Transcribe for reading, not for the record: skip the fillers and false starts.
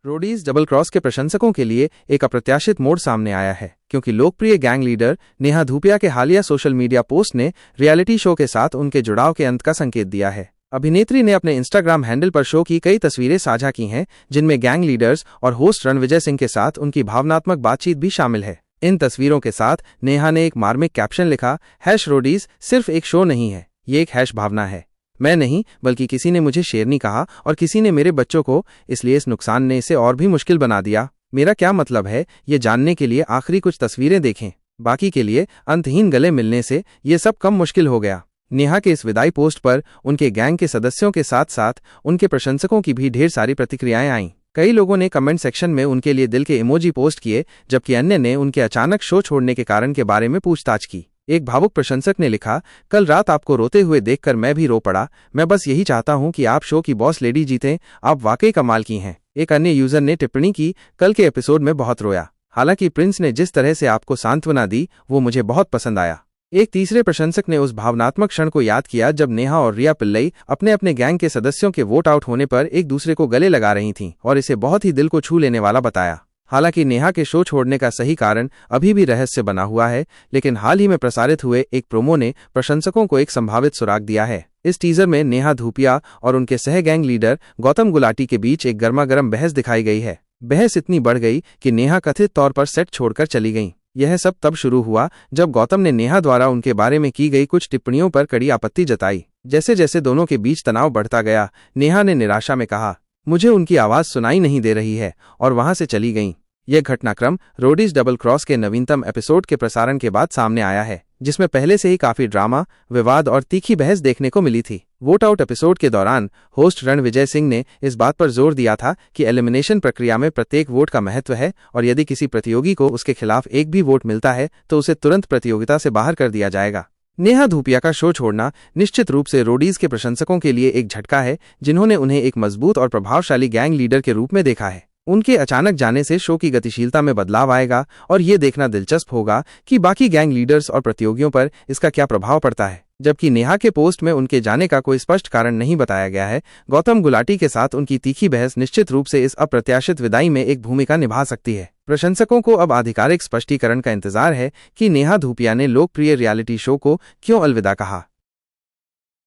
Roadies double cross के प्रशंसकों के लिए एक अप्रत्याशित मोड़ सामने आया है, क्योंकि लोकप्रिय गैंग लीडर नेहा धूपिया के हालिया सोशल मीडिया पोस्ट ने रियलिटी शो के साथ उनके जुड़ाव के अंत का संकेत दिया है। अभिनेत्री ने अपने इंस्टाग्राम हैंडल पर शो की कई तस्वीरें साझा की हैं, जिनमें गैंग लीडर्स और होस्ट रणविजय सिंह के साथ उनकी भावनात्मक बातचीत भी शामिल है। इन तस्वीरों के साथ नेहा ने एक मार्मिक कैप्शन लिखा, #रोडीज सिर्फ एक शो नहीं है, ये एक भावना है। मैं नहीं, बल्कि किसी ने मुझे शेरनी कहा और किसी ने मेरे बच्चों को, इसलिए इस नुकसान ने इसे और भी मुश्किल बना दिया। मेरा क्या मतलब है, ये जानने के लिए आखिरी कुछ तस्वीरें देखें। बाकी के लिए अंतहीन गले मिलने से ये सब कम मुश्किल हो गया। नेहा के इस विदाई पोस्ट पर उनके गैंग के सदस्यों के साथ साथ उनके प्रशंसकों की भी ढेर सारी प्रतिक्रियाएं आईं। कई लोगों ने कमेंट सेक्शन में उनके लिए दिल के इमोजी पोस्ट किए, जबकि अन्य ने उनके अचानक शो छोड़ने के कारण के बारे में पूछताछ की। एक भावुक प्रशंसक ने लिखा, कल रात आपको रोते हुए देखकर मैं भी रो पड़ा। मैं बस यही चाहता हूं कि आप शो की बॉस लेडी जीतें, आप वाकई कमाल की हैं। एक अन्य यूजर ने टिप्पणी की, कल के एपिसोड में बहुत रोया। हालांकि प्रिंस ने जिस तरह से आपको सांत्वना दी वो मुझे बहुत पसंद आया। एक तीसरे प्रशंसक ने उस भावनात्मक क्षण को याद किया जब नेहा और रिया पिल्लई अपने अपने गैंग के सदस्यों के वोट आउट होने पर एक दूसरे को गले लगा रही थीं और इसे बहुत ही दिल को छू लेने वाला बताया। हालांकि नेहा के शो छोड़ने का सही कारण अभी भी रहस्य बना हुआ है, लेकिन हाल ही में प्रसारित हुए एक प्रोमो ने प्रशंसकों को एक संभावित सुराग दिया है। इस टीजर में नेहा धूपिया और उनके सह गैंग लीडर गौतम गुलाटी के बीच एक गर्मागर्म बहस दिखाई गई है। बहस इतनी बढ़ गई कि नेहा कथित तौर पर सेट छोड़कर चली गईं। यह सब तब शुरू हुआ जब गौतम ने नेहा द्वारा उनके बारे में की गई कुछ टिप्पणियों पर कड़ी आपत्ति जताई। जैसे जैसे दोनों के बीच तनाव बढ़ता गया, नेहा ने निराशा में कहा, मुझे उनकी आवाज सुनाई नहीं दे रही है, और वहां से चली गईं। यह घटनाक्रम रोडीज डबल क्रॉस के नवीनतम एपिसोड के प्रसारण के बाद सामने आया है, जिसमें पहले से ही काफी ड्रामा, विवाद और तीखी बहस देखने को मिली थी। वोट आउट एपिसोड के दौरान होस्ट रणविजय सिंह ने इस बात पर जोर दिया था कि एलिमिनेशन प्रक्रिया में प्रत्येक वोट का महत्व है और यदि किसी प्रतियोगी को उसके खिलाफ एक भी वोट मिलता है तो उसे तुरंत प्रतियोगिता से बाहर कर दिया जाएगा। नेहा धूपिया का शो छोड़ना निश्चित रूप से रोडीज के प्रशंसकों के लिए एक झटका है, जिन्होंने उन्हें एक मजबूत और प्रभावशाली गैंग लीडर के रूप में देखा है। उनके अचानक जाने से शो की गतिशीलता में बदलाव आएगा और ये देखना दिलचस्प होगा कि बाकी गैंग लीडर्स और प्रतियोगियों पर इसका क्या प्रभाव पड़ता है। जबकि नेहा के पोस्ट में उनके जाने का कोई स्पष्ट कारण नहीं बताया गया है, गौतम गुलाटी के साथ उनकी तीखी बहस निश्चित रूप से इस अप्रत्याशित विदाई में एक भूमिका निभा सकती है। प्रशंसकों को अब आधिकारिक स्पष्टीकरण का इंतजार है कि नेहा धूपिया ने लोकप्रिय रियलिटी शो को क्यों अलविदा कहा।